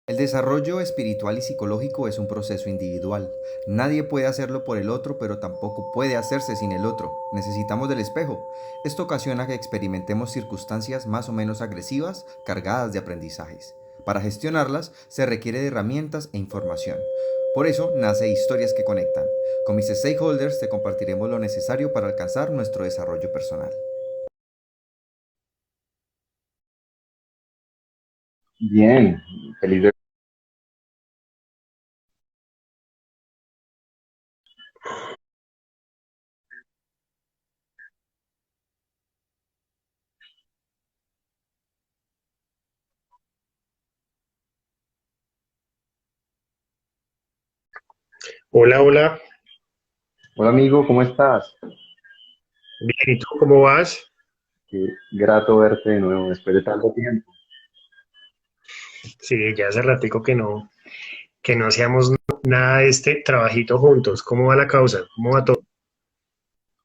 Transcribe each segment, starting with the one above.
El desarrollo espiritual y psicológico es un proceso individual. Nadie puede hacerlo por el otro, pero tampoco puede hacerse sin el otro. Necesitamos del espejo. Esto ocasiona que experimentemos circunstancias más o menos agresivas, cargadas de aprendizajes. Para gestionarlas se requiere de herramientas e información. Por eso nace Historias que Conectan. Con mis stakeholders te compartiremos lo necesario para alcanzar nuestro desarrollo personal. Bien, feliz de... Hola, hola. Hola amigo, ¿cómo estás? Bien, ¿y tú cómo vas? Qué grato verte de nuevo después de tanto tiempo. Sí, ya hace ratico que no hacíamos nada de este trabajito juntos. ¿Cómo va la causa? ¿Cómo va todo?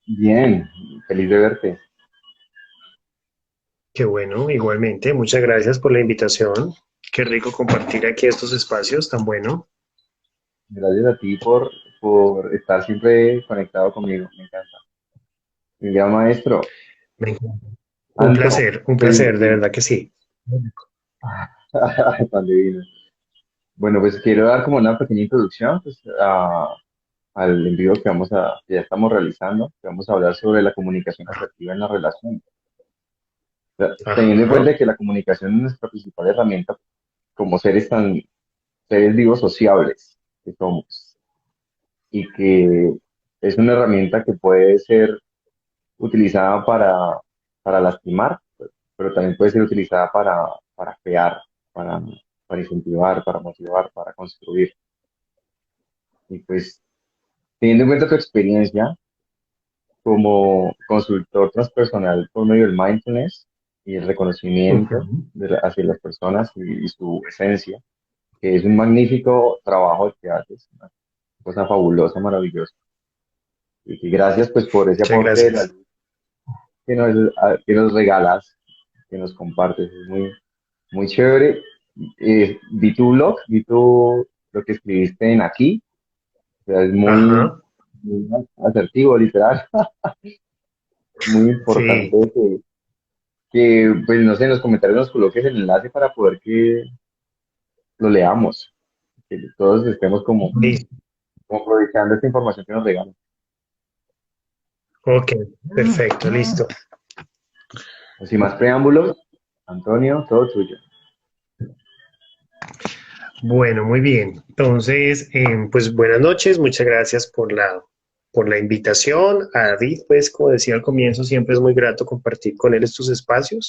Bien, feliz de verte. Qué bueno, igualmente. Muchas gracias por la invitación. Qué rico compartir aquí estos espacios tan bueno. Gracias a ti por estar siempre conectado conmigo, me encanta. Mi gran maestro, Me encanta. Anto, Un pues, placer, de verdad que sí. tan divino. Bueno, pues quiero dar como una pequeña introducción pues, al envío que ya estamos realizando, que vamos a hablar sobre la comunicación asertiva en la relación. O sea, teniendo en Ajá, cuenta que la comunicación es nuestra principal herramienta como seres vivos sociables que somos y que es una herramienta que puede ser utilizada para lastimar, pero también puede ser utilizada para crear, para, para incentivar, para motivar, para construir. Y pues, teniendo en cuenta tu experiencia como consultor transpersonal por medio del mindfulness y el reconocimiento ujú. hacia las personas y su esencia, que es un magnífico trabajo que haces, una cosa fabulosa, maravillosa. Y gracias pues por ese Muchas aporte de la gracias. luz que nos regalas, que nos compartes. Es muy chévere. Vi tu blog, lo que escribiste en aquí. O sea, es Ajá, muy asertivo, literal. Muy importante sí, pues no sé, en los comentarios nos coloques el enlace para poder que lo leamos, que todos estemos listo. como aprovechando esta información que nos regalan. Ok, perfecto, listo. Sin más preámbulos, Antonio, todo tuyo. Bueno, muy bien. Entonces, pues buenas noches, muchas gracias por la invitación. A David, pues como decía al comienzo, siempre es muy grato compartir con él estos espacios.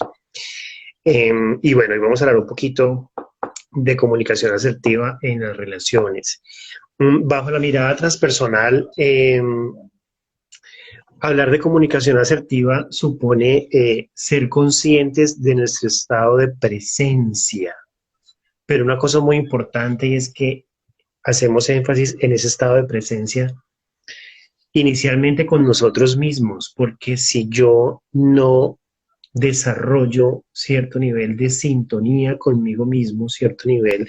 Y bueno, hoy vamos a hablar un poquito de comunicación asertiva en las relaciones. Bajo la mirada transpersonal, hablar de comunicación asertiva supone ser conscientes de nuestro estado de presencia. Pero una cosa muy importante es que hacemos énfasis en ese estado de presencia inicialmente con nosotros mismos, porque si yo no desarrollo cierto nivel de sintonía conmigo mismo, cierto nivel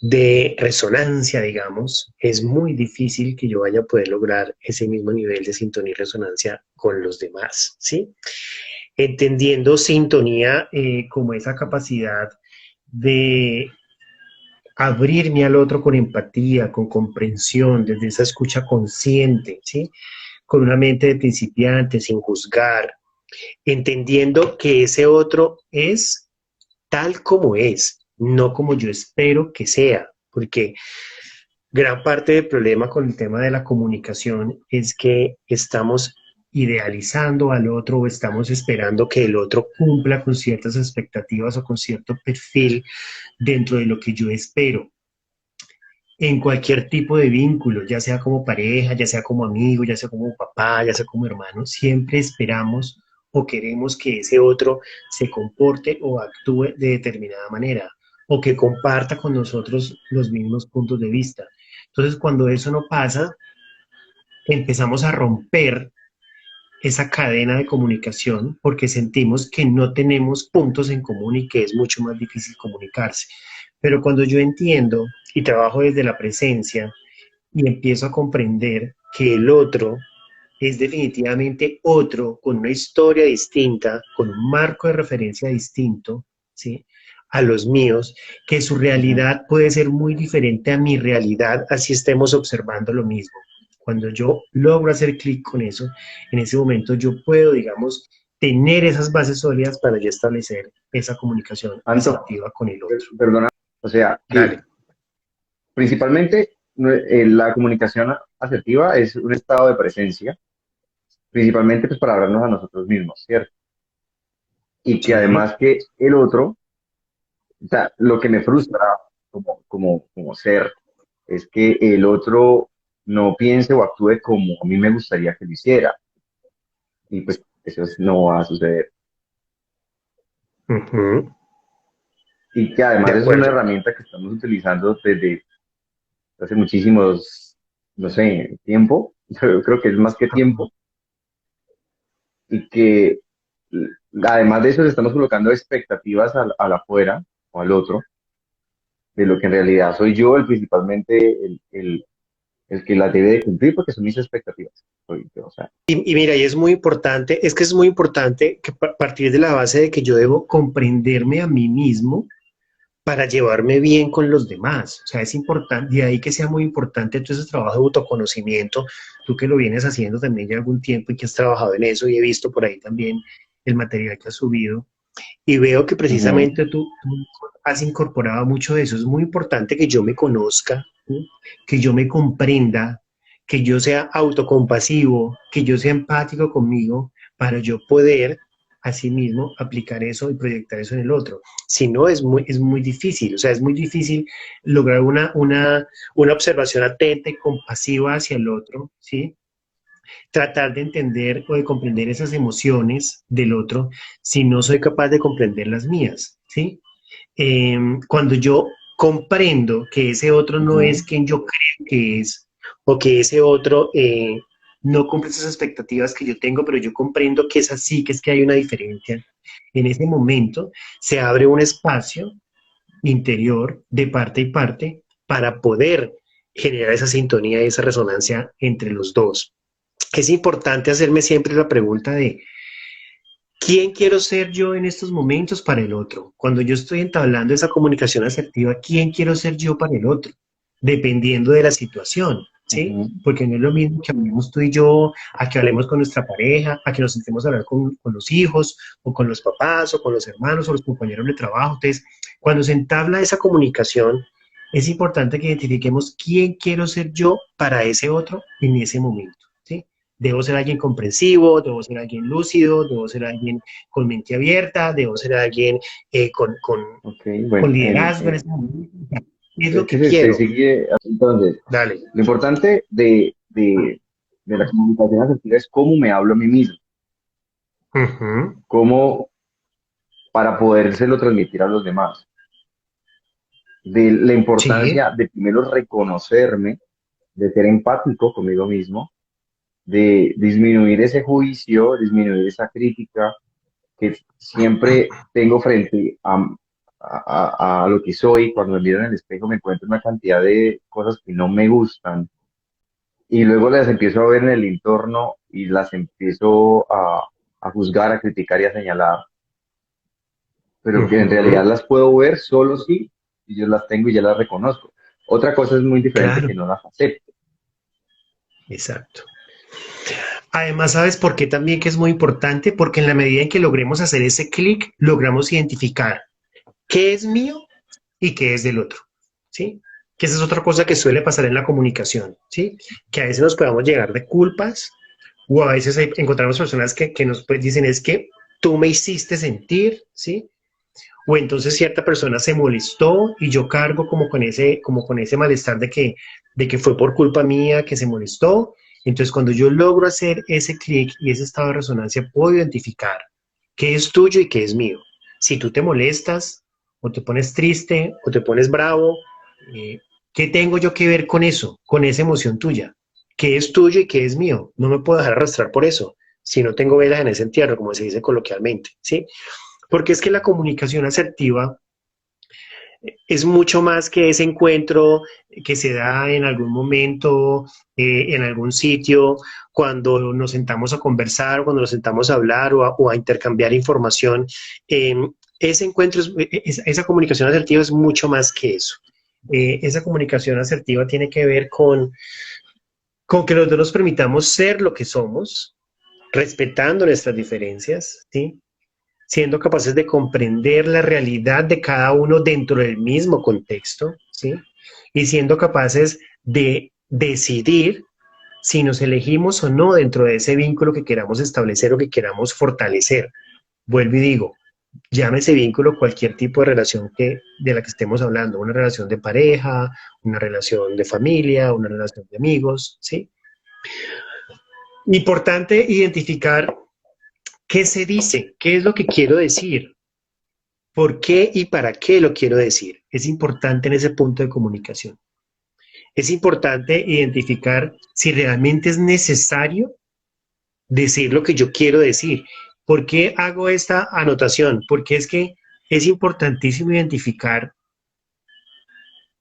de resonancia, digamos, es muy difícil que yo vaya a poder lograr ese mismo nivel de sintonía y resonancia con los demás, ¿sí? Entendiendo sintonía como esa capacidad de abrirme al otro con empatía, con comprensión, desde esa escucha consciente, ¿sí? Con una mente de principiante, sin juzgar, entendiendo que ese otro es tal como es, no como yo espero que sea, porque gran parte del problema con el tema de la comunicación es que estamos idealizando al otro o estamos esperando que el otro cumpla con ciertas expectativas o con cierto perfil dentro de lo que yo espero en cualquier tipo de vínculo, ya sea como pareja, ya sea como amigo, ya sea como papá, ya sea como hermano, siempre esperamos o queremos que ese otro se comporte o actúe de determinada manera o que comparta con nosotros los mismos puntos de vista. Entonces, cuando eso no pasa, empezamos a romper esa cadena de comunicación porque sentimos que no tenemos puntos en común y que es mucho más difícil comunicarse. Pero cuando yo entiendo y trabajo desde la presencia y empiezo a comprender que el otro es definitivamente otro, con una historia distinta, con un marco de referencia distinto, ¿sí? A los míos, que su Ujú. realidad puede ser muy diferente a mi realidad, así estemos observando lo mismo. Cuando yo logro hacer clic con eso, en ese momento yo puedo, digamos, tener esas bases sólidas para ya establecer esa comunicación Anto, asertiva con el otro. perdona, o sea, que Dale. principalmente la comunicación asertiva es un estado de presencia, principalmente pues para hablarnos a nosotros mismos, ¿cierto? Y que Sí. además que el otro, o sea, lo que me frustra como ser es que el otro no piense o actúe como a mí me gustaría que lo hiciera. Y pues no va a suceder. Ujú. Y que De además es una acuerdo. herramienta que estamos utilizando desde hace muchísimos, no sé, tiempo. Yo creo que es más que Ujú. tiempo. Y que además de eso le estamos colocando expectativas al afuera o al otro, de lo que en realidad soy yo el principalmente el que las debe de cumplir porque son mis expectativas. Soy yo, o sea, Y mira, y es muy importante, es que es muy importante que partir de la base de que yo debo comprenderme a mí mismo para llevarme bien con los demás. O sea, es importante, de ahí que sea muy importante todo ese trabajo de autoconocimiento, tú que lo vienes haciendo también ya algún tiempo y que has trabajado en eso y he visto por ahí también el material que has subido y veo que ujú, precisamente tú has incorporado mucho de eso. Es muy importante que yo me conozca, ¿sí? Que yo me comprenda, que yo sea autocompasivo, que yo sea empático conmigo para yo poder asimismo aplicar eso y proyectar eso en el otro. Si no, es muy difícil, o sea, es muy difícil lograr una observación atenta y compasiva hacia el otro, ¿sí? Tratar de entender o de comprender esas emociones del otro si no soy capaz de comprender las mías, ¿sí? Cuando yo comprendo que ese otro no es ujú. quien yo creo que es, o que ese otro no cumple esas expectativas que yo tengo, pero yo comprendo que es así, que es que hay una diferencia. En ese momento se abre un espacio interior de parte y parte para poder generar esa sintonía y esa resonancia entre los dos. Es importante hacerme siempre la pregunta de ¿quién quiero ser yo en estos momentos para el otro? Cuando yo estoy entablando esa comunicación asertiva, ¿quién quiero ser yo para el otro? Dependiendo de la situación, ¿sí? Ujú. Porque no es lo mismo que hablemos tú y yo, a que hablemos con nuestra pareja, a que nos sentemos a hablar con los hijos, o con los papás, o con los hermanos, o los compañeros de trabajo. Entonces, cuando se entabla esa comunicación, es importante que identifiquemos quién quiero ser yo para ese otro en ese momento, ¿sí? Debo ser alguien comprensivo, debo ser alguien lúcido, debo ser alguien con mente abierta, debo ser alguien Ok, con bueno, liderazgo en ese momento. ¿Qué es lo es que que se quiero? sigue así. Entonces, Dale. lo importante de la comunicación asertiva es cómo me hablo a mí mismo, Ujú. cómo para podérselo transmitir a los demás, de la Sí. importancia de primero reconocerme, de ser empático conmigo mismo, de disminuir ese juicio, disminuir esa crítica que siempre tengo frente a lo que soy. Cuando me miro en el espejo me encuentro una cantidad de cosas que no me gustan y luego las empiezo a ver en el entorno y las empiezo a juzgar, a criticar y a señalar, pero que en realidad Ujú. las puedo ver solo si yo las tengo y ya las reconozco. Otra cosa es muy diferente que Claro, no las acepte. exacto. Además, ¿sabes por qué también que es muy importante? Porque en la medida en que logremos hacer ese clic, logramos identificar qué es mío y qué es del otro, ¿sí? Que esa es otra cosa que suele pasar en la comunicación, ¿sí? Que a veces nos podamos llegar de culpas o a veces encontramos personas que nos pues, dicen es que tú me hiciste sentir, ¿sí? O entonces cierta persona se molestó y yo cargo como con ese malestar de que fue por culpa mía que se molestó. Entonces cuando yo logro hacer ese clic y ese estado de resonancia, puedo identificar qué es tuyo y qué es mío. Si tú te molestas o te pones triste o te pones bravo, eh, ¿qué tengo yo que ver con eso, con esa emoción tuya? ¿Qué es tuyo y qué es mío? No me puedo dejar arrastrar por eso si no tengo velas en ese entierro, como se dice coloquialmente, ¿sí? Porque es que la comunicación asertiva es mucho más que ese encuentro que se da en algún momento, en algún sitio, cuando nos sentamos a conversar, cuando nos sentamos a hablar o a intercambiar información. Eh, ese encuentro, esa comunicación asertiva es mucho más que eso. Esa comunicación asertiva tiene que ver con que los dos nos permitamos ser lo que somos, respetando nuestras diferencias, ¿sí? Siendo capaces de comprender la realidad de cada uno dentro del mismo contexto, ¿sí? Y siendo capaces de decidir si nos elegimos o no dentro de ese vínculo que queramos establecer o que queramos fortalecer. Vuelvo y digo, llámese vínculo cualquier tipo de relación de la que estemos hablando, una relación de pareja, una relación de familia, una relación de amigos, ¿sí? Importante identificar qué se dice, qué es lo que quiero decir, por qué y para qué lo quiero decir. Es importante en ese punto de comunicación. Es importante identificar si realmente es necesario decir lo que yo quiero decir. ¿Por qué hago esta anotación? Porque es que es importantísimo identificar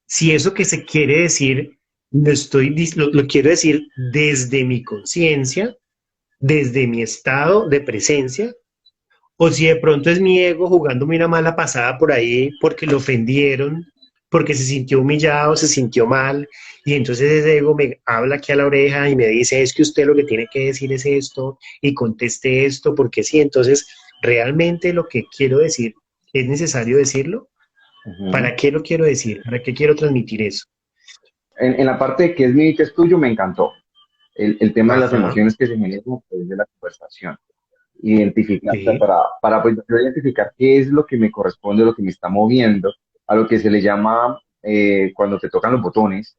si eso que se quiere decir lo quiero decir desde mi conciencia, desde mi estado de presencia, o si de pronto es mi ego jugándome una mala pasada por ahí porque lo ofendieron, porque se sintió humillado, se sintió mal, y entonces ese ego me habla aquí a la oreja y me dice, es que usted lo que tiene que decir es esto, y conteste esto, porque sí, entonces realmente lo que quiero decir, ¿es necesario decirlo? Ujú. ¿Para qué lo quiero decir? ¿Para qué quiero transmitir eso? En la parte de que es mío y que es tuyo, me encantó. El tema de las Ajá, emociones que se generan a través de la conversación. Identificar, o sea, sí. para pues, yo identificar qué es lo que me corresponde, lo que me está moviendo, a lo que se le llama cuando te tocan los botones.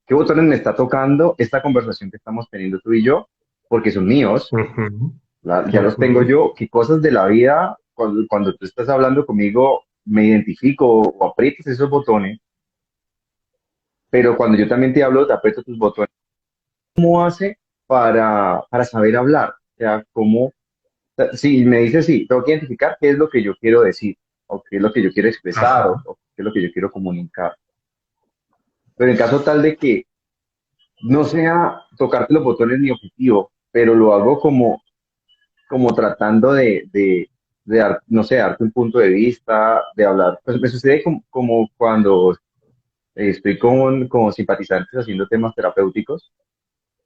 ¿Qué botones me está tocando esta conversación que estamos teniendo tú y yo? Porque son míos, Ujú, ya los tengo ujú. yo. ¿Qué cosas de la vida, cuando tú estás hablando conmigo, me identifico o aprietas esos botones? Pero cuando yo también te hablo, te aprieto tus botones. ¿Cómo hace para saber hablar? O sea, ¿cómo? Si me dice sí, tengo que identificar qué es lo que yo quiero decir, o qué es lo que yo quiero expresar, Ajá. o qué es lo que yo quiero comunicar. Pero en caso tal de que no sea tocarte los botones mi objetivo, pero lo hago como tratando no sé, darte un punto de vista, de hablar. Pues me sucede como cuando estoy con simpatizantes haciendo temas terapéuticos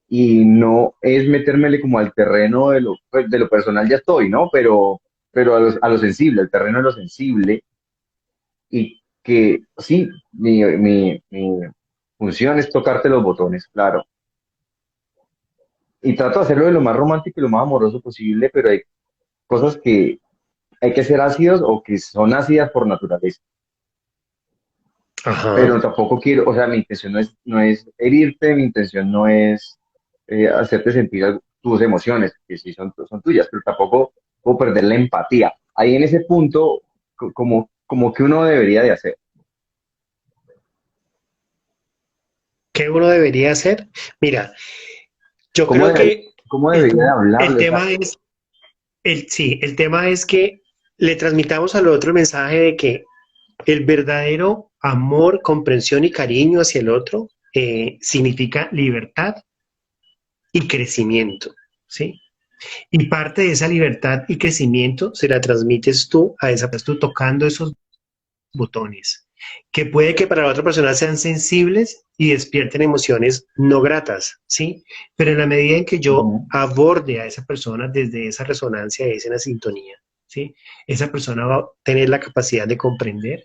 y no es metérmele como al terreno pues, de lo personal ya estoy, ¿no? Pero a lo sensible, al terreno de lo sensible y que sí, mi función es tocarte los botones, claro. Y trato de hacerlo de lo más romántico y lo más amoroso posible, pero hay cosas que hay que ser ácidos o que son ácidas por naturaleza. Ajá. Pero tampoco quiero, o sea, mi intención no es herirte, mi intención no es hacerte sentir tus emociones, que sí son tuyas, pero tampoco puedo perder la empatía. Ahí en ese punto, como que uno debería de hacer. ¿Qué uno debería hacer? Mira, yo ¿Cómo, creo de- que cómo el, debería de el hablarle? O sea, tema es, sí, el tema es que le transmitamos al otro el mensaje de que el verdadero amor, comprensión y cariño hacia el otro significa libertad y crecimiento, ¿sí? Y parte de esa libertad y crecimiento se la transmites tú a esa persona, tú tocando esos botones, que puede que para la otra persona sean sensibles y despierten emociones no gratas, ¿sí? Pero en la medida en que yo ujú, aborde a esa persona desde esa resonancia, esa sintonía, ¿sí? Esa persona va a tener la capacidad de comprender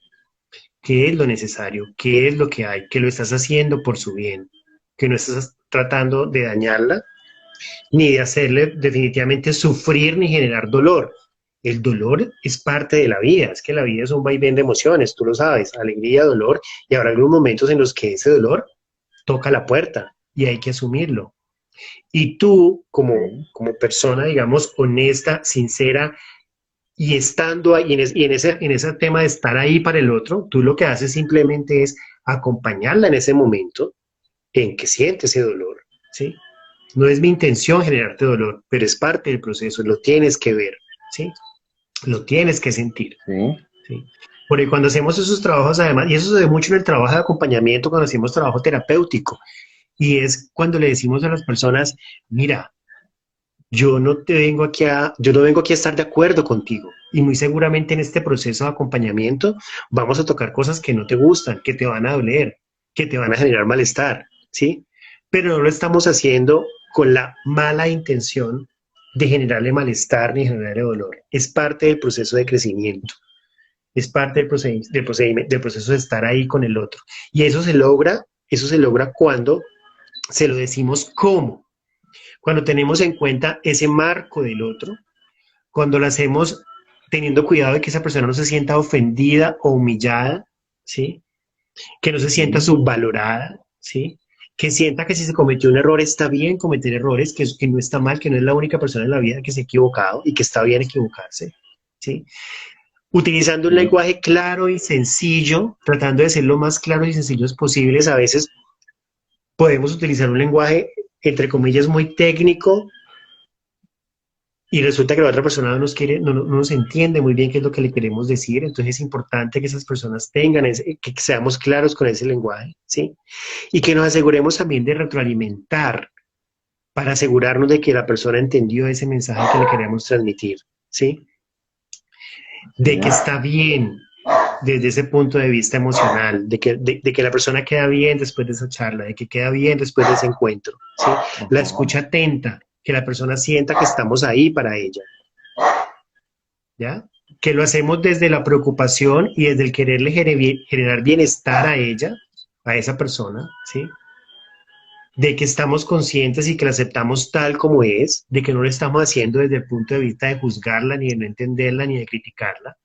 qué es lo necesario, qué es lo que hay, que lo estás haciendo por su bien, que no estás tratando de dañarla, ni de hacerle definitivamente sufrir ni generar dolor. El dolor es parte de la vida, es que la vida es un vaivén de emociones, tú lo sabes, alegría, dolor, y habrá algunos momentos en los que ese dolor toca la puerta y hay que asumirlo. Y tú, sí, como persona, digamos, honesta, sincera, y estando ahí, en ese tema de estar ahí para el otro, tú lo que haces simplemente es acompañarla en ese momento en que siente ese dolor, ¿sí? No es mi intención generarte dolor, pero es parte del proceso, lo tienes que ver, ¿sí? Lo tienes que sentir, sí. ¿sí? Porque cuando hacemos esos trabajos, además, y eso se ve mucho en el trabajo de acompañamiento, cuando hacemos trabajo terapéutico, y es cuando le decimos a las personas, mira, yo no vengo aquí a estar de acuerdo contigo. Y muy seguramente en este proceso de acompañamiento vamos a tocar cosas que no te gustan, que te van a doler, que te van a generar malestar, ¿sí? Pero no lo estamos haciendo con la mala intención de generarle malestar ni generarle dolor. Es parte del proceso de crecimiento, es parte del proceso de estar ahí con el otro. Y eso se logra cuando se lo decimos cómo, cuando tenemos en cuenta ese marco del otro, cuando lo hacemos teniendo cuidado de que esa persona no se sienta ofendida o humillada, ¿sí? Que no se sienta Sí, subvalorada, ¿sí? Que sienta que si se cometió un error está bien cometer errores, que no está mal, que no es la única persona en la vida que se ha equivocado y que está bien equivocarse, ¿sí? Utilizando un sí. lenguaje claro y sencillo, tratando de ser lo más claros y sencillos posibles, a veces podemos utilizar un lenguaje, entre comillas, muy técnico, y resulta que la otra persona no nos quiere, no nos entiende muy bien qué es lo que le queremos decir. Entonces es importante que esas personas tengan, que seamos claros con ese lenguaje, ¿sí? Y que nos aseguremos también de retroalimentar para asegurarnos de que la persona entendió ese mensaje que le queremos transmitir, ¿sí? Sí. De que está bien desde ese punto de vista emocional, de que la persona queda bien después de esa charla, de que queda bien después de ese encuentro, ¿sí? La Ajá. escucha atenta, que la persona sienta que estamos ahí para ella, ¿ya? Que lo hacemos desde la preocupación y desde el quererle generar bienestar a ella, a esa persona, ¿sí? De que estamos conscientes y que la aceptamos tal como es, de que no lo estamos haciendo desde el punto de vista de juzgarla, ni de no entenderla, ni de criticarla,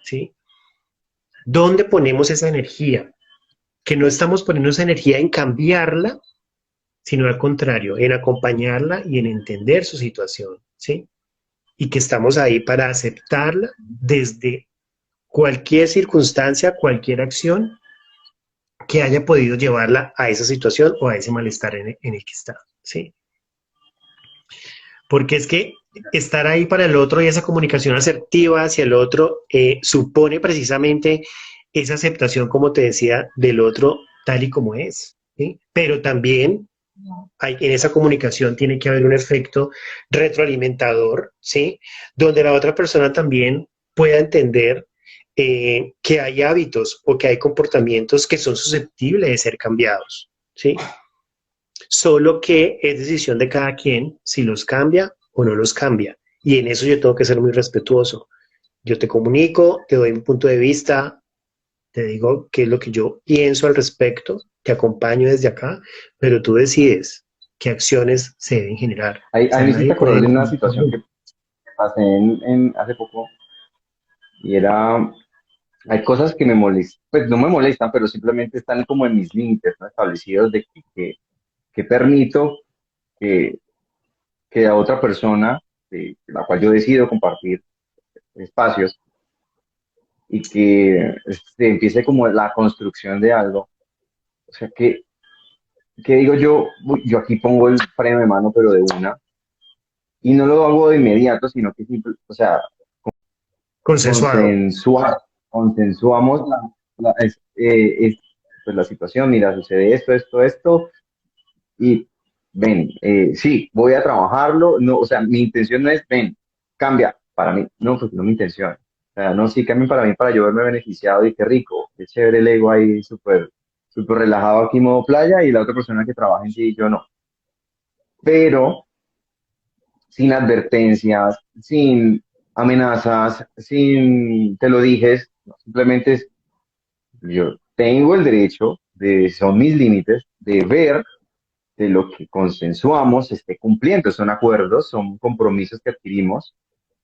¿sí? ¿Dónde ponemos esa energía? Que no estamos poniendo esa energía en cambiarla, sino al contrario, en acompañarla y en entender su situación, ¿sí? Y que estamos ahí para aceptarla desde cualquier circunstancia, cualquier acción que haya podido llevarla a esa situación o a ese malestar en el que está, ¿sí? Porque es que estar ahí para el otro y esa comunicación asertiva hacia el otro supone precisamente esa aceptación, como te decía, del otro tal y como es, ¿sí? Pero también en esa comunicación tiene que haber un efecto retroalimentador, ¿sí? Donde la otra persona también pueda entender que hay hábitos o que hay comportamientos que son susceptibles de ser cambiados, ¿sí? Solo que es decisión de cada quien si los cambia o no los cambia. Y en eso yo tengo que ser muy respetuoso. Yo te comunico, te doy mi punto de vista, te digo qué es lo que yo pienso al respecto, te acompaño desde acá, pero tú decides qué acciones se deben generar. Ahí, O ahí sea, me nadie hiciste puede acordar de una imponer por situación mí. que pasé hace poco y era, hay cosas que me molestan, pues no me molestan, pero simplemente están como en mis límites, ¿no? Establecidos de que permito que, que a otra persona, la cual yo decido compartir espacios y que se empiece como la construcción de algo. O sea, que digo yo, uy, yo aquí pongo el freno de mano, pero de una, y no lo hago de inmediato, sino que o sea, Consensuado. consensuamos pues la situación, mira, sucede esto, esto, esto, y ven, sí, voy a trabajarlo, no, o sea, mi intención no es, ven, cambia, para mí, no, pues no es mi intención. O sea, no, sí, cambien para mí, para yo verme beneficiado y qué rico, qué chévere el ego ahí, súper, súper relajado aquí modo playa y la otra persona que trabaja en sí y yo no. Pero sin advertencias, sin amenazas, sin te lo dijes, no, simplemente es, yo tengo el derecho son mis límites, de ver de lo que consensuamos se esté cumpliendo. Son acuerdos, son compromisos que adquirimos,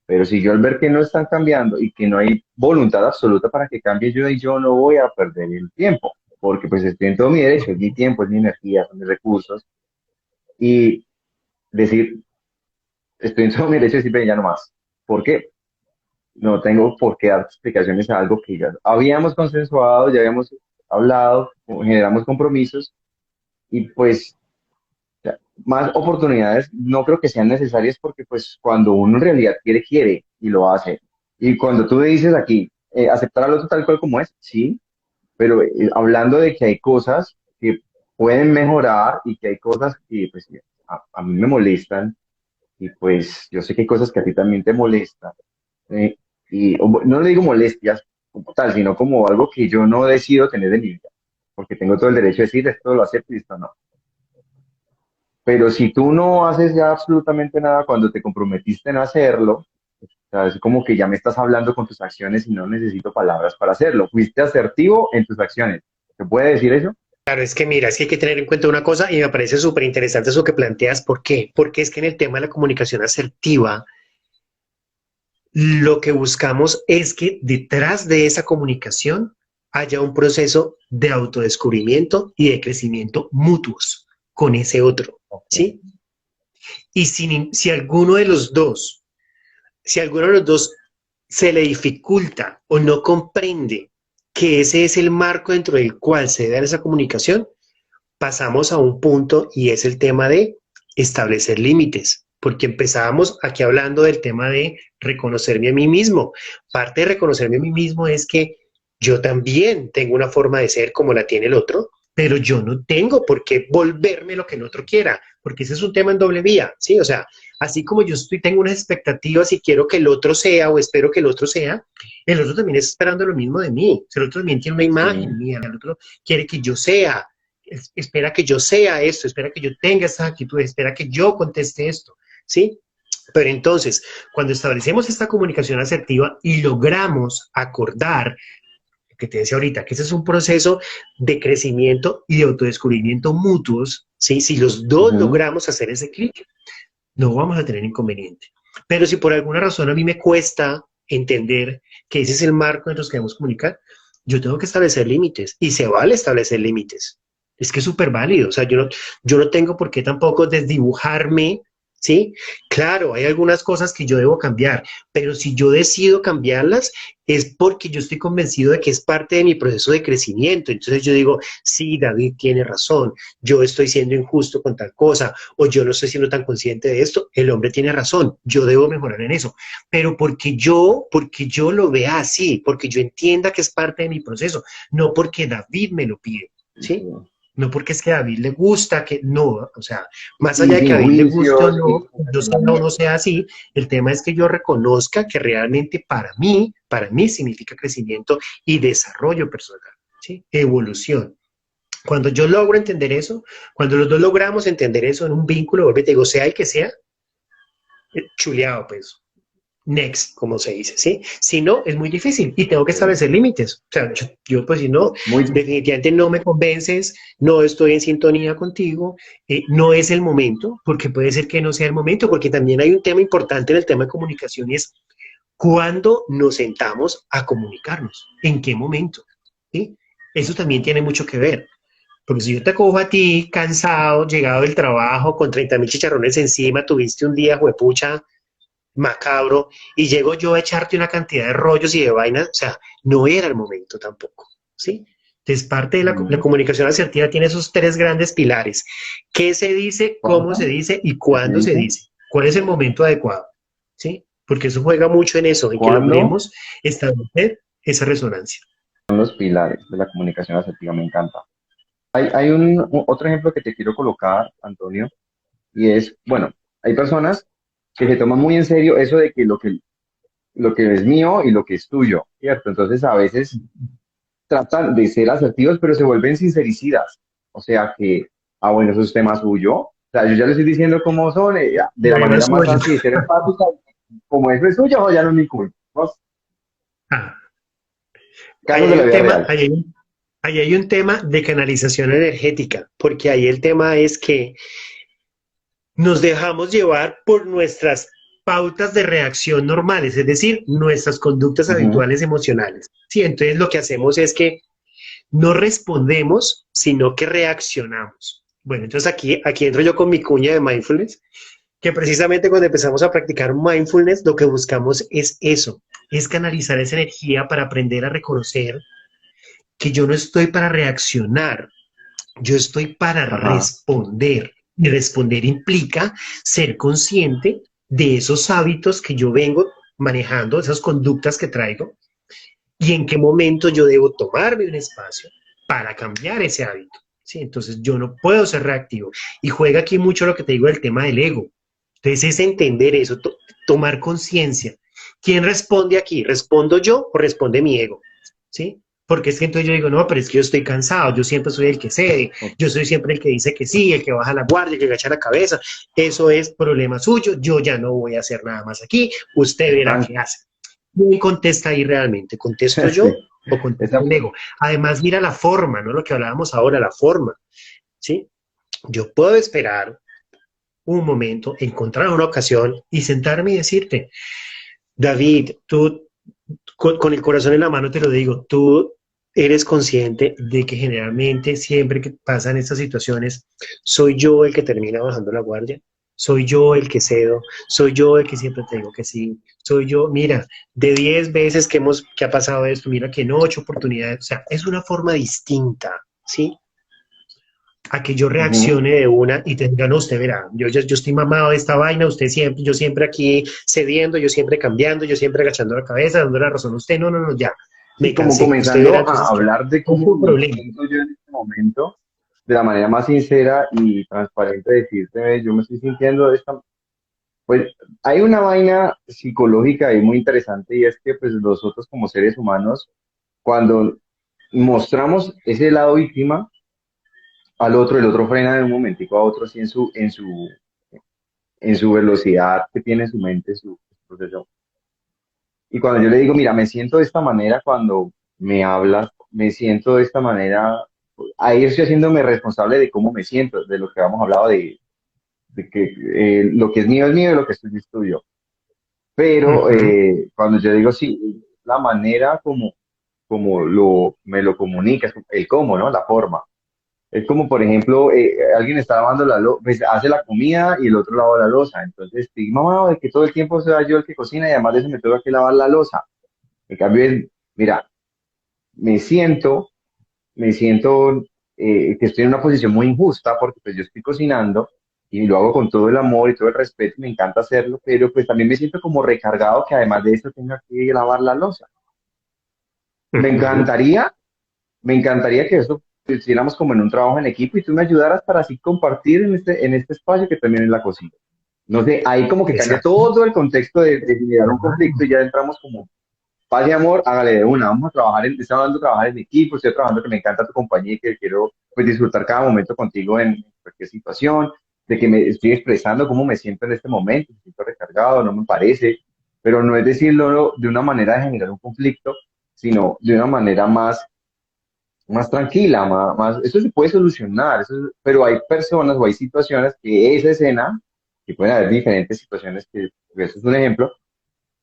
pero si yo al ver que no están cambiando y que no hay voluntad absoluta para que cambie yo no voy a perder el tiempo, porque pues estoy en todo mi derecho, es mi tiempo, es mi energía, son mis recursos, y decir, estoy en todo mi derecho de decir, ven, ya no más. ¿Por qué? No tengo por qué dar explicaciones a algo que ya habíamos consensuado, ya habíamos hablado, generamos compromisos, y pues sea, más oportunidades no creo que sean necesarias porque pues cuando uno en realidad quiere, quiere y lo hace. Y cuando tú dices aquí, aceptar al otro tal cual como es, sí, pero hablando de que hay cosas que pueden mejorar y que hay cosas que pues, a mí me molestan y pues yo sé que hay cosas que a ti también te molestan. eh, no le digo molestias como tal, sino como algo que yo no decido tener de mi vida, porque tengo todo el derecho de decir esto lo acepto y esto no. Pero si tú no haces ya absolutamente nada cuando te comprometiste en hacerlo, o sea, es como que ya me estás hablando con tus acciones y no necesito palabras para hacerlo. Fuiste asertivo en tus acciones. ¿Se puede decir eso? Claro, es que mira, es que hay que tener en cuenta una cosa y me parece súper interesante eso que planteas. ¿Por qué? Porque es que en el tema de la comunicación asertiva, lo que buscamos es que detrás de esa comunicación haya un proceso de autodescubrimiento y de crecimiento mutuos con ese otro, Ok. ¿sí? Y si alguno de los dos, si alguno de los dos se le dificulta o no comprende que ese es el marco dentro del cual se da esa comunicación, pasamos a un punto y es el tema de establecer límites, porque empezábamos aquí hablando del tema de reconocerme a mí mismo. Parte de reconocerme a mí mismo es que yo también tengo una forma de ser como la tiene el otro, pero yo no tengo por qué volverme lo que el otro quiera, porque ese es un tema en doble vía, ¿sí? O sea, así como yo tengo unas expectativas y quiero que el otro sea o espero que el otro sea, el otro también está esperando lo mismo de mí. El otro también tiene una Sí. imagen mía, el otro quiere que yo sea, espera que yo sea esto, espera que yo tenga esta actitud, espera que yo conteste esto, ¿sí? Pero entonces, cuando establecemos esta comunicación asertiva y logramos acordar, que te decía ahorita, que ese es un proceso de crecimiento y de autodescubrimiento mutuos, ¿sí? Si los dos Ujú. logramos hacer ese clic, no vamos a tener inconveniente. Pero si por alguna razón a mí me cuesta entender que ese es el marco en el que queremos comunicar, yo tengo que establecer límites y se vale establecer límites. Es que es súper válido. O sea, yo no tengo por qué tampoco desdibujarme, ¿sí? Claro, hay algunas cosas que yo debo cambiar, pero si yo decido cambiarlas es porque yo estoy convencido de que es parte de mi proceso de crecimiento. Entonces yo digo, sí, David tiene razón, yo estoy siendo injusto con tal cosa, o yo no estoy siendo tan consciente de esto, el hombre tiene razón, yo debo mejorar en eso, pero porque yo lo vea así, porque yo entienda que es parte de mi proceso, no porque David me lo pide, ¿sí? Sí. No porque es que a David le gusta, que no, o sea, más allá Y de que sin a David le guste o juicios y no, sin yo sea o no presionamiento. sea así, el tema es que yo reconozca que realmente para mí significa crecimiento y desarrollo personal, ¿sí? Evolución. Cuando yo logro entender eso, cuando los dos logramos entender eso en un vínculo, vuelve y te digo, sea el que sea, chuleado, pues, next, como se dice, ¿sí? Si no, es muy difícil y tengo que Ok. establecer límites. O sea, pues si no, Muy, definitivamente no me convences, no estoy en sintonía contigo, no es el momento, porque puede ser que no sea el momento, porque también hay un tema importante en el tema de comunicación y es cuándo nos sentamos a comunicarnos, en qué momento, ¿sí? Eso también tiene mucho que ver. Porque si yo te cojo a ti cansado, llegado del trabajo, con 30.000 chicharrones encima, tuviste un día, juepucha, macabro, y llego yo a echarte una cantidad de rollos y de vainas, o sea, no era el momento tampoco, ¿sí? Entonces, parte de la mm, comunicación asertiva tiene esos tres grandes pilares. ¿Qué se dice, cómo se ¿cuánto? dice y ¿Qué se cuándo se dice? dice? ¿Cuál es el momento adecuado? ¿Sí? Porque eso juega mucho en eso, en que ¿Cuándo? logremos establecer esa resonancia. Son los pilares de la comunicación asertiva, me encanta. Hay otro ejemplo que te quiero colocar, Antonio, y es, bueno, hay personas que se toman muy en serio eso de que lo que es mío y lo que es tuyo, ¿cierto? Entonces a veces tratan de ser asertivos, pero se vuelven sincericidas. O sea que, bueno, eso es tema suyo. O sea, yo ya le estoy diciendo cómo son, de la Problema manera más suyo. así, de ser empática, como eso es suyo, ya no es mi culpa. ¿No? Ah, ahí Casos de hay la un vida tema, real. ahí hay un tema de canalización energética, porque ahí el tema es que nos dejamos llevar por nuestras pautas de reacción normales, es decir, nuestras conductas Ujú. habituales emocionales. Sí, entonces lo que hacemos es que no respondemos, sino que reaccionamos. Bueno, entonces aquí entro yo con mi cuña de mindfulness, que precisamente cuando empezamos a practicar mindfulness, lo que buscamos es eso, es canalizar esa energía para aprender a reconocer que yo no estoy para reaccionar, yo estoy para Ajá. responder. Y responder implica ser consciente de esos hábitos que yo vengo manejando, esas conductas que traigo, y en qué momento yo debo tomarme un espacio para cambiar ese hábito. ¿Sí? Entonces yo no puedo ser reactivo. Y juega aquí mucho lo que te digo del tema del ego. Entonces es entender eso, tomar conciencia. ¿Quién responde aquí? ¿Respondo yo o responde mi ego? ¿Sí? Porque es que entonces yo digo, no, pero es que yo estoy cansado, yo siempre soy el que cede, yo soy siempre el que dice que sí, el que baja la guardia, el que agacha la cabeza. Eso es problema suyo, yo ya no voy a hacer nada más aquí, usted verá Ah, qué hace. ¿Quién contesta ahí realmente? ¿Contesto yo sí. o contesto Esa, el ego? Además, mira la forma, ¿no? Lo que hablábamos ahora, la forma, ¿sí? Yo puedo esperar un momento, encontrar una ocasión y sentarme y decirte, David, tú con el corazón en la mano te lo digo, tú eres consciente de que generalmente siempre que pasan estas situaciones, soy yo el que termina bajando la guardia, soy yo el que cedo, soy yo el que siempre te digo que sí, soy yo, mira, de 10 veces que ha pasado esto, mira que en 8 oportunidades, o sea, es una forma distinta, ¿sí? A que yo ujú. reaccione de una y te diga, no, usted verá, yo estoy mamado de esta vaina, usted siempre, yo siempre aquí cediendo, yo siempre cambiando, yo siempre agachando la cabeza, dando la razón a usted, no, no, no, ya, Sí, me como cansé, usted verá comenzando a entonces que hablar de ese es cómo el me problema. siento yo en este momento, de la manera más sincera y transparente, decirte, "Ve, yo me estoy sintiendo de esta". Pues hay una vaina psicológica ahí muy interesante y es que pues nosotros como seres humanos, cuando mostramos ese lado víctima al otro, el otro frena de un momentico a otro así en su velocidad que tiene en su mente, su proceso. Y cuando yo le digo, mira, me siento de esta manera cuando me hablas, me siento de esta manera, ahí estoy haciéndome responsable de cómo me siento, de lo que habíamos hablado de que lo que es mío y lo que estoy es tuyo. Pero Ujú. cuando yo digo, sí, la manera como me lo comunicas, el cómo, ¿no? La forma. Es como, por ejemplo, alguien está lavando pues hace la comida y el otro lava la loza. Entonces, estoy mamado de que todo el tiempo sea yo el que cocina y además de eso me tengo que lavar la loza. En cambio, mira, me siento, me siento que estoy en una posición muy injusta porque pues yo estoy cocinando y lo hago con todo el amor y todo el respeto, me encanta hacerlo, pero pues también me siento como recargado que además de eso tenga que lavar la loza. Me Ujú. encantaría, me encantaría que esto lo hiciéramos como en un trabajo en equipo y tú me ayudaras para así compartir en este espacio que también es la cocina. No sé, ahí como que cambia Exacto. todo el contexto de generar un conflicto y ya entramos como paz y amor, hágale de una, vamos a trabajar estoy hablando de trabajar en equipo, estoy trabajando que me encanta tu compañía y que quiero pues disfrutar cada momento contigo en cualquier situación, de que me estoy expresando cómo me siento en este momento, me siento recargado, no me parece, pero no es decirlo de una manera de generar un conflicto, sino de una manera más tranquila, eso se puede solucionar, pero hay personas o hay situaciones que esa escena, que pueden haber diferentes situaciones, que eso es un ejemplo,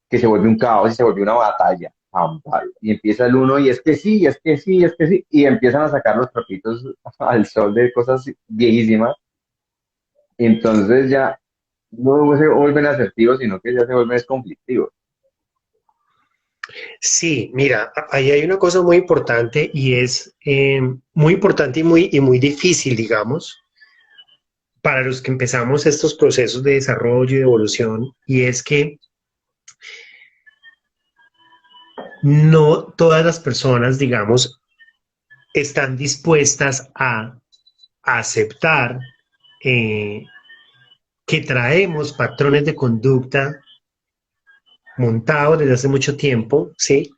que se vuelve un caos y se vuelve una batalla campal. Y empieza el uno y es que sí, es que sí, es que sí, y empiezan a sacar los trapitos al sol de cosas viejísimas. Y entonces ya no se vuelven asertivos, sino que ya se vuelven conflictivos. Sí, mira, ahí hay una cosa muy importante y es muy importante y muy difícil, digamos, para los que empezamos estos procesos de desarrollo y de evolución, y es que no todas las personas, digamos, están dispuestas a aceptar eh, que traemos patrones de conducta montados desde hace mucho tiempo, ¿sí?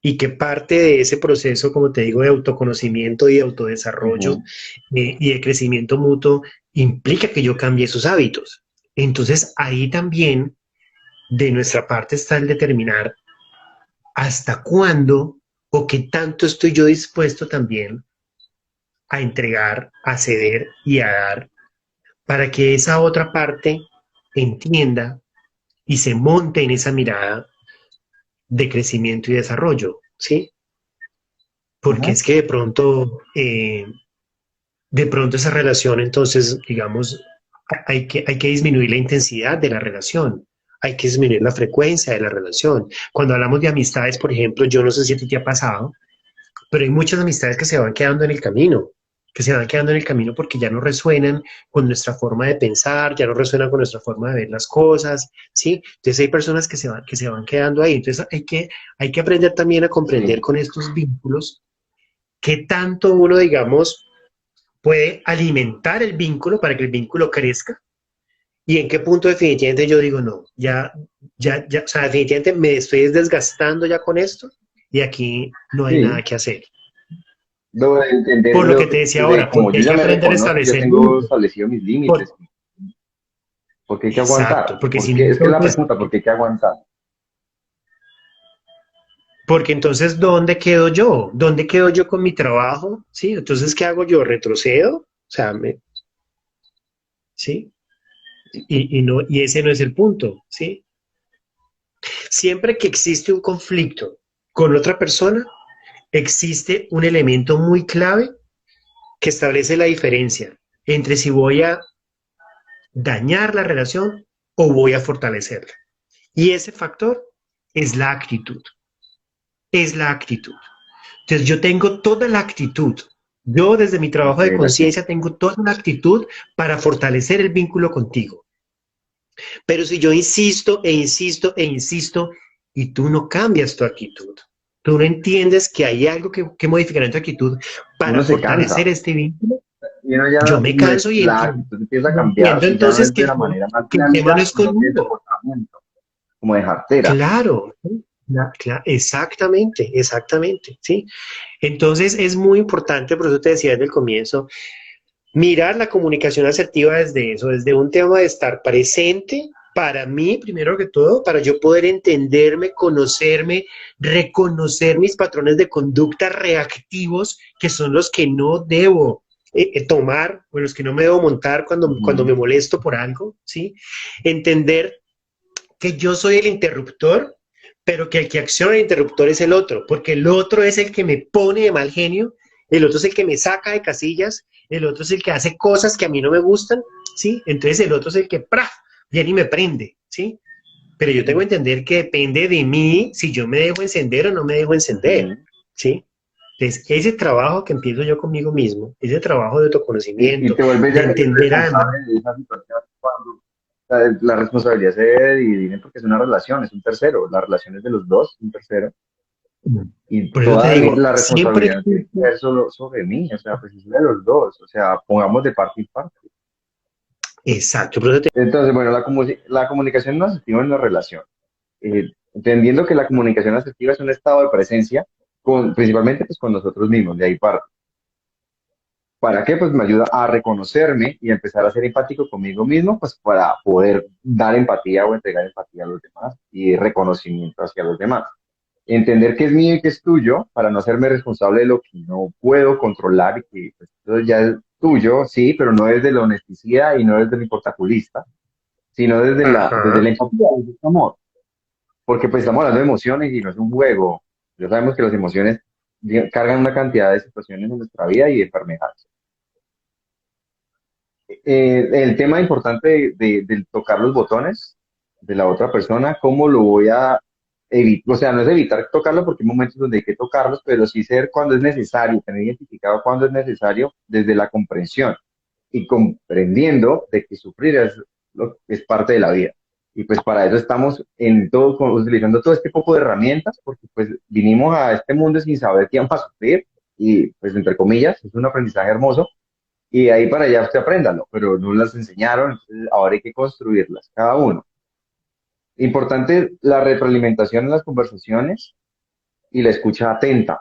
Y que parte de ese proceso, como te digo, de autoconocimiento y de autodesarrollo Ujú, y de crecimiento mutuo, implica que yo cambie esos hábitos. Entonces, ahí también de nuestra parte está el determinar hasta cuándo o qué tanto estoy yo dispuesto también a entregar, a ceder y a dar para que esa otra parte entienda y se monte en esa mirada de crecimiento y desarrollo, ¿sí? Porque ujú. es que de pronto esa relación, entonces, digamos, hay que disminuir la intensidad de la relación, hay que disminuir la frecuencia de la relación. Cuando hablamos de amistades, por ejemplo, yo no sé si a ti te ha pasado, pero hay muchas amistades que se van quedando en el camino, que se van quedando en el camino porque ya no resuenan con nuestra forma de pensar, ya no resuenan con nuestra forma de ver las cosas, ¿sí? Entonces hay personas que se van quedando ahí. Entonces hay que aprender también a comprender Sí, con estos vínculos qué tanto uno, digamos, puede alimentar el vínculo para que el vínculo crezca y en qué punto definitivamente yo digo, no, o sea, definitivamente me estoy desgastando ya con esto y aquí no hay nada sí. que hacer. Debo de entender Por lo que te decía de ahora, como porque yo hay ya que me aprender a reconozco, yo establecer tengo límites. establecido mis límites, Por- porque hay que exacto, aguantar. porque si no, Porque es que es la entonces, pregunta, ¿por qué hay que aguantar? porque entonces, ¿dónde quedo yo? ¿Dónde quedo yo con mi trabajo? ¿Sí? Entonces, ¿qué hago yo? ¿Retrocedo? O sea, ¿sí? No, y ese no es el punto, ¿sí? Siempre que existe un conflicto con otra persona, existe un elemento muy clave que establece la diferencia entre si voy a dañar la relación o voy a fortalecerla. Y ese factor es la actitud, es la actitud. Entonces yo tengo toda la actitud. Yo desde mi trabajo de De la actitud. conciencia tengo toda la actitud para fortalecer el vínculo contigo. Pero si yo insisto e insisto e insisto y tú no cambias tu actitud, tú no entiendes que hay algo que modificar en tu actitud para Uno se fortalecer cansa este vínculo, y uno ya, yo me canso la actitud empieza a y cambiar entiendo y ya no entonces es de la manera más que el tema no blanda, es sino que es de conmigo. forzamiento, como de jartera. Claro, exactamente, exactamente, ¿sí? Entonces es muy importante, por eso te decía desde el comienzo, mirar la comunicación asertiva desde eso, desde un tema de estar presente para mí, primero que todo, para yo poder entenderme, conocerme, reconocer mis patrones de conducta reactivos, que son los que no debo tomar, o los que no me debo montar cuando Ujú. me molesto por algo, ¿sí? Entender que yo soy el interruptor, pero que el que acciona el interruptor es el otro, porque el otro es el que me pone de mal genio, el otro es el que me saca de casillas, el otro es el que hace cosas que a mí no me gustan, ¿sí? Entonces el otro es el que ¡praf! Viene y me prende, ¿sí? Pero yo tengo que entender que depende de mí si yo me dejo encender o no me dejo encender, Ujú. ¿sí? Entonces, ese trabajo que empiezo yo conmigo mismo, ese trabajo de Y autoconocimiento, te vuelves de ya entender además, responsable de esa situación cuando la responsabilidad se debe dividir porque es una relación, es un tercero, la relación es de los dos, un tercero, y por eso te toda digo, la siempre responsabilidad no tiene que existe. caer solo sobre mí, o sea, pues es de los dos, o sea, pongamos de parte y parte. Exacto, por eso te Entonces, bueno, la comunicación no asertiva en la relación. Entendiendo que la comunicación asertiva es un estado de presencia, principalmente pues, con nosotros mismos, de ahí parte. ¿Para qué? Pues me ayuda a reconocerme y a empezar a ser empático conmigo mismo, pues para poder dar empatía o entregar empatía a los demás y reconocimiento hacia los demás. Entender qué es mío y qué es tuyo para no hacerme responsable de lo que no puedo controlar y que pues, eso ya es tuyo, sí, pero no desde la honestidad y no desde mi portaculista, sino desde la Ajá, empatía, desde el amor. Porque pues estamos hablando de emociones y no es un juego. Ya sabemos que las emociones cargan una cantidad de situaciones en nuestra vida y de enfermedades. El tema importante de tocar los botones de la otra persona, ¿cómo lo voy a evitar? O sea, no es evitar tocarlo porque hay momentos donde hay que tocarlos, pero sí ser cuando es necesario, tener identificado cuándo es necesario desde la comprensión y comprendiendo de que sufrir es parte de la vida. Y pues para eso estamos en todo, utilizando todo este poco de herramientas, porque pues vinimos a este mundo sin saber que íbamos a sufrir y pues entre comillas, es un aprendizaje hermoso y de ahí para allá usted apréndalo, pero no las enseñaron, entonces ahora hay que construirlas, cada uno. Importante la retroalimentación en las conversaciones y la escucha atenta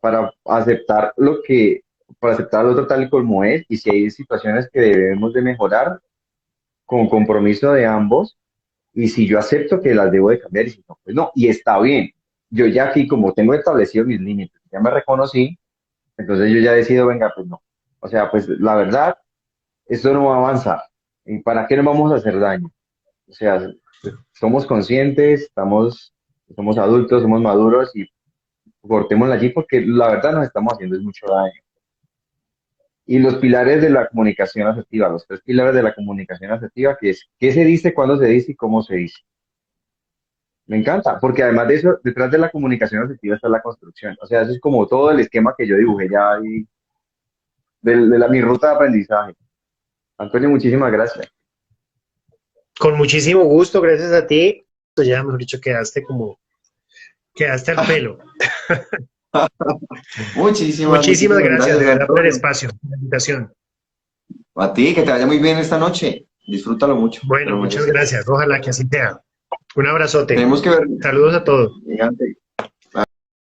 para aceptar para aceptar al otro tal y como es, y si hay situaciones que debemos de mejorar, con compromiso de ambos, y si yo acepto que las debo de cambiar, y si no, pues no, y está bien. Yo ya aquí, como tengo establecido mis límites, ya me reconocí, entonces yo ya decido, venga, pues no. O sea, pues la verdad, esto no va a avanzar. ¿Y para qué nos vamos a hacer daño? O sea, somos conscientes, somos adultos, somos maduros y cortémosla allí porque la verdad nos estamos haciendo es mucho daño. Y los pilares de la comunicación asertiva, los tres pilares de la comunicación asertiva, que es qué se dice, cuándo se dice y cómo se dice. Me encanta, porque además de eso, detrás de la comunicación asertiva está la construcción. O sea, eso es como todo el esquema que yo dibujé ya ahí mi ruta de aprendizaje. Antonio, muchísimas gracias. Con muchísimo gusto, gracias a ti. Ya, mejor dicho, quedaste al pelo. Muchísimas gracias, de verdad, por el Antonio. espacio, por la invitación. A ti, que te vaya muy bien esta noche. Disfrútalo mucho. Te Bueno, lo muchas mereces. gracias. Ojalá que así sea. Un abrazote. Tenemos que ver. Saludos a todos. Gigante.